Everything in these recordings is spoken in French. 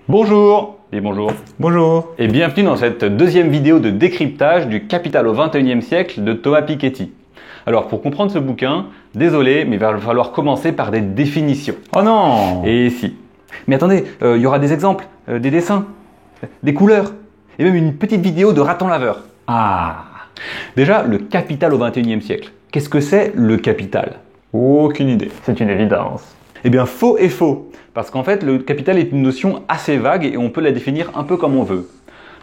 Bonjour et bonjour. Bonjour. Et bienvenue dans cette deuxième vidéo de décryptage du Capital au XXIe siècle de Thomas Piketty. Alors pour comprendre ce bouquin, désolé, mais il va falloir commencer par des définitions. Oh non! Et si. Mais attendez, il y aura des exemples, des dessins, des couleurs, et même une petite vidéo de raton laveur. Ah! Déjà, le capital au XXIe siècle. Qu'est-ce que c'est le capital? Aucune idée. C'est une évidence. Eh bien, faux et faux. Parce qu'en fait, le capital est une notion assez vague et on peut la définir un peu comme on veut.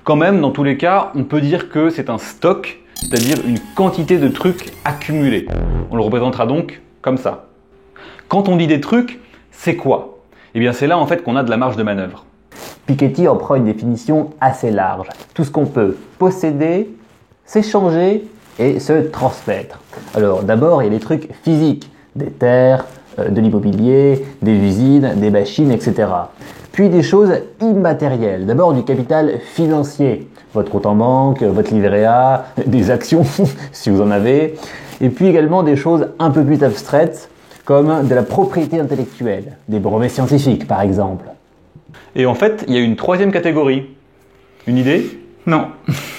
Quand même, dans tous les cas, on peut dire que c'est un stock, c'est-à-dire une quantité de trucs accumulés. On le représentera donc comme ça. Quand on dit des trucs, c'est quoi? Eh bien, c'est là en fait qu'on a de la marge de manœuvre. Piketty en prend une définition assez large. Tout ce qu'on peut posséder, s'échanger et se transmettre. Alors d'abord, il y a les trucs physiques, des terres, de l'immobilier, des usines, des machines, etc. Puis des choses immatérielles. D'abord du capital financier, votre compte en banque, votre livret A, des actions si vous en avez. Et puis également des choses un peu plus abstraites comme de la propriété intellectuelle, des brevets scientifiques par exemple. Et en fait, il y a une troisième catégorie. Une idée? Non.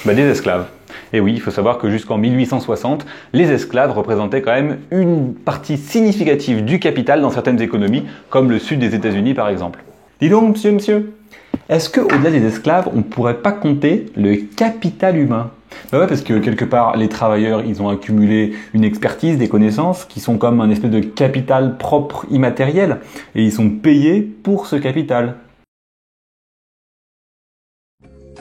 Des esclaves. Et oui, il faut savoir que jusqu'en 1860, les esclaves représentaient quand même une partie significative du capital dans certaines économies, comme le sud des États-Unis par exemple. Dis donc, monsieur, est-ce qu'au-delà des esclaves, on ne pourrait pas compter le capital humain? Bah ouais, parce que quelque part, les travailleurs, ils ont accumulé une expertise, des connaissances, qui sont comme un espèce de capital propre immatériel, et ils sont payés pour ce capital.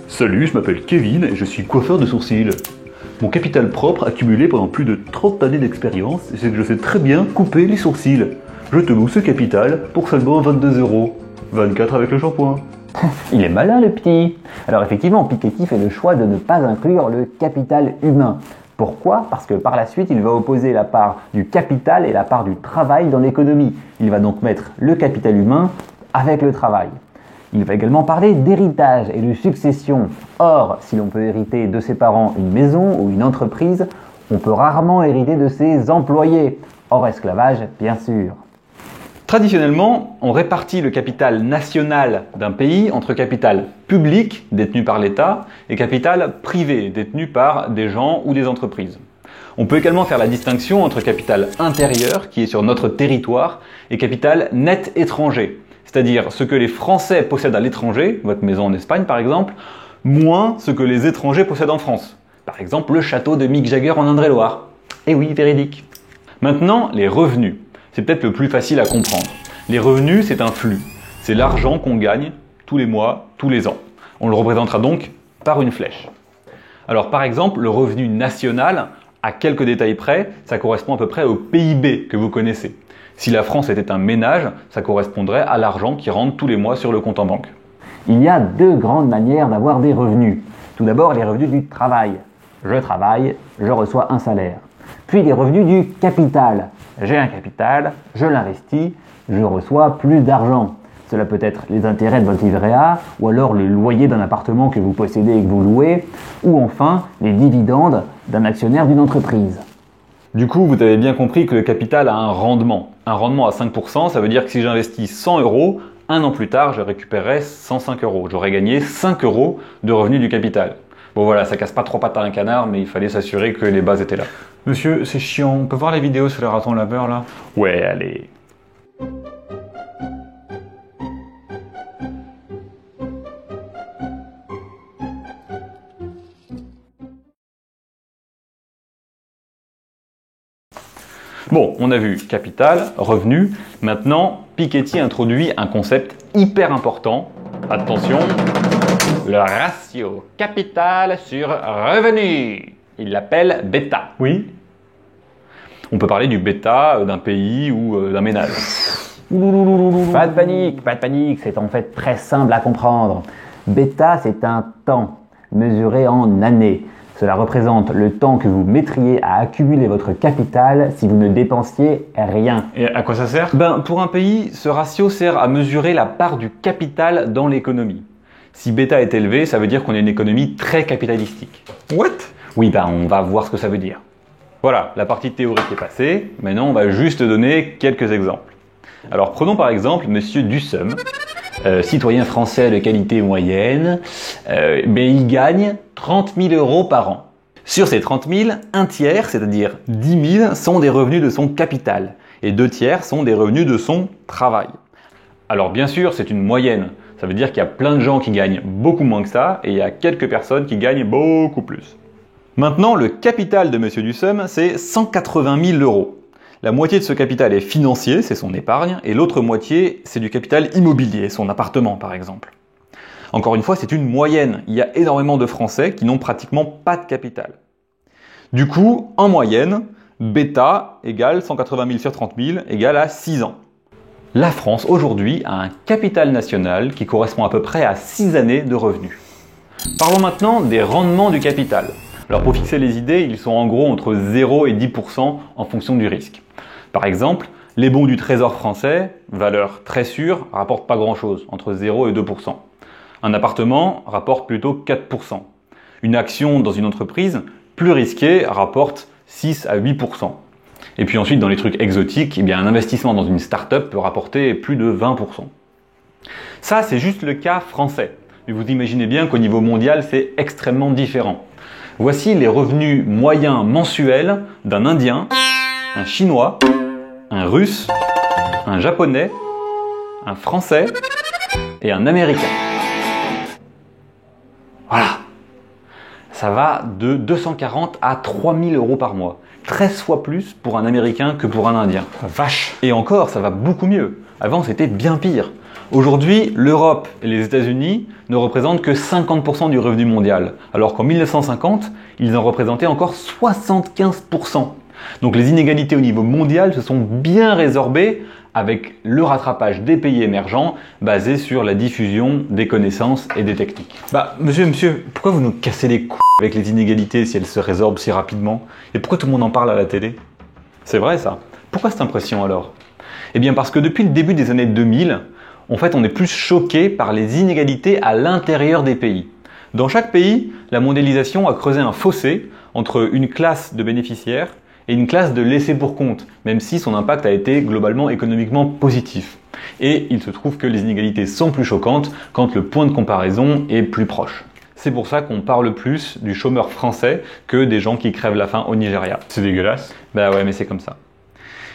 Salut, je m'appelle Kevin et je suis coiffeur de sourcils. Mon capital propre accumulé pendant plus de 30 années d'expérience, c'est que je sais très bien couper les sourcils. Je te loue ce capital pour seulement 22 €. 24 avec le shampoing. Il est malin le petit. Alors effectivement, Piketty fait le choix de ne pas inclure le capital humain. Pourquoi? Parce que par la suite, il va opposer la part du capital et la part du travail dans l'économie. Il va donc mettre le capital humain avec le travail. Il va également parler d'héritage et de succession. Or, si l'on peut hériter de ses parents une maison ou une entreprise, on peut rarement hériter de ses employés. Hors esclavage, bien sûr. Traditionnellement, on répartit le capital national d'un pays entre capital public, détenu par l'État, et capital privé, détenu par des gens ou des entreprises. On peut également faire la distinction entre capital intérieur, qui est sur notre territoire, et capital net étranger, c'est-à-dire ce que les Français possèdent à l'étranger, votre maison en Espagne par exemple, moins ce que les étrangers possèdent en France. Par exemple, le château de Mick Jagger en Indre-et-Loire. Eh oui, véridique. Maintenant, les revenus. C'est peut-être le plus facile à comprendre. Les revenus, c'est un flux. C'est l'argent qu'on gagne tous les mois, tous les ans. On le représentera donc par une flèche. Alors par exemple, le revenu national, à quelques détails près, ça correspond à peu près au PIB que vous connaissez. Si la France était un ménage, ça correspondrait à l'argent qui rentre tous les mois sur le compte en banque. Il y a deux grandes manières d'avoir des revenus. Tout d'abord, les revenus du travail. Je travaille, je reçois un salaire. Puis les revenus du capital. J'ai un capital, je l'investis, je reçois plus d'argent. Cela peut être les intérêts de votre livret A, ou alors le loyer d'un appartement que vous possédez et que vous louez, ou enfin les dividendes d'un actionnaire d'une entreprise. Du coup, vous avez bien compris que le capital a un rendement. Un rendement à 5%, ça veut dire que si j'investis 100 €, un an plus tard, je récupérerai 105 €. J'aurais gagné 5 € de revenus du capital. Bon voilà, ça casse pas trois pattes à un canard, mais il fallait s'assurer que les bases étaient là. Monsieur, c'est chiant. On peut voir les vidéos sur le raton laveur là? Ouais, allez. Bon, on a vu capital, revenu. Maintenant, Piketty introduit un concept hyper important. Attention, le ratio capital sur revenu. Il l'appelle bêta. Oui. On peut parler du bêta d'un pays ou d'un ménage. Pas de panique, c'est en fait très simple à comprendre. Bêta, c'est un temps mesuré en années. Cela représente le temps que vous mettriez à accumuler votre capital si vous ne dépensiez rien. Et à quoi ça sert? Pour un pays, ce ratio sert à mesurer la part du capital dans l'économie. Si bêta est élevé, ça veut dire qu'on a une économie très capitalistique. What? Oui, on va voir ce que ça veut dire. Voilà, la partie théorique est passée. Maintenant, on va juste donner quelques exemples. Alors, prenons par exemple Monsieur Dussum. citoyen français de qualité moyenne, il gagne 30 000 euros par an. Sur ces 30 000, un tiers, c'est-à-dire 10 000, sont des revenus de son capital et 2 tiers sont des revenus de son travail. Alors bien sûr, c'est une moyenne. Ça veut dire qu'il y a plein de gens qui gagnent beaucoup moins que ça et il y a quelques personnes qui gagnent beaucoup plus. Maintenant, le capital de Monsieur Dussum, c'est 180 000 euros. La moitié de ce capital est financier, c'est son épargne, et l'autre moitié, c'est du capital immobilier, son appartement par exemple. Encore une fois, c'est une moyenne. Il y a énormément de Français qui n'ont pratiquement pas de capital. Du coup, en moyenne, bêta égale 180 000 sur 30 000 égale à 6 ans. La France, aujourd'hui, a un capital national qui correspond à peu près à 6 années de revenus. Parlons maintenant des rendements du capital. Alors pour fixer les idées, ils sont en gros entre 0 et 10% en fonction du risque. Par exemple, les bons du Trésor français, valeur très sûre, rapportent pas grand-chose, entre 0 et 2%. Un appartement rapporte plutôt 4%. Une action dans une entreprise, plus risquée, rapporte 6 à 8%. Et puis ensuite, dans les trucs exotiques, un investissement dans une start-up peut rapporter plus de 20%. Ça, c'est juste le cas français. Mais vous imaginez bien qu'au niveau mondial, c'est extrêmement différent. Voici les revenus moyens mensuels d'un Indien, un Chinois, un Russe, un Japonais, un Français et un Américain. Voilà. Ça va de 240 à 3000 euros par mois. 13 fois plus pour un Américain que pour un Indien. Vache. Et encore, ça va beaucoup mieux. Avant, c'était bien pire. Aujourd'hui, l'Europe et les États-Unis ne représentent que 50% du revenu mondial, alors qu'en 1950, ils en représentaient encore 75%. Donc les inégalités au niveau mondial se sont bien résorbées avec le rattrapage des pays émergents basé sur la diffusion des connaissances et des techniques. Monsieur, pourquoi vous nous cassez les couilles avec les inégalités si elles se résorbent si rapidement? Et pourquoi tout le monde en parle à la télé? C'est vrai ça. Pourquoi cette impression alors? Eh bien parce que depuis le début des années 2000, en fait on est plus choqué par les inégalités à l'intérieur des pays. Dans chaque pays, la mondialisation a creusé un fossé entre une classe de bénéficiaires et une classe de laissés pour compte, même si son impact a été globalement économiquement positif. Et il se trouve que les inégalités sont plus choquantes quand le point de comparaison est plus proche. C'est pour ça qu'on parle plus du chômeur français que des gens qui crèvent la faim au Nigeria. C'est dégueulasse. Bah ouais, mais c'est comme ça.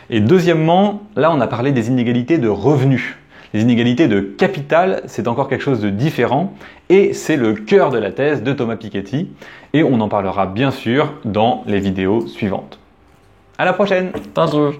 Et deuxièmement, là on a parlé des inégalités de revenus. Les inégalités de capital, c'est encore quelque chose de différent et c'est le cœur de la thèse de Thomas Piketty et on en parlera bien sûr dans les vidéos suivantes. À la prochaine! Tantôt.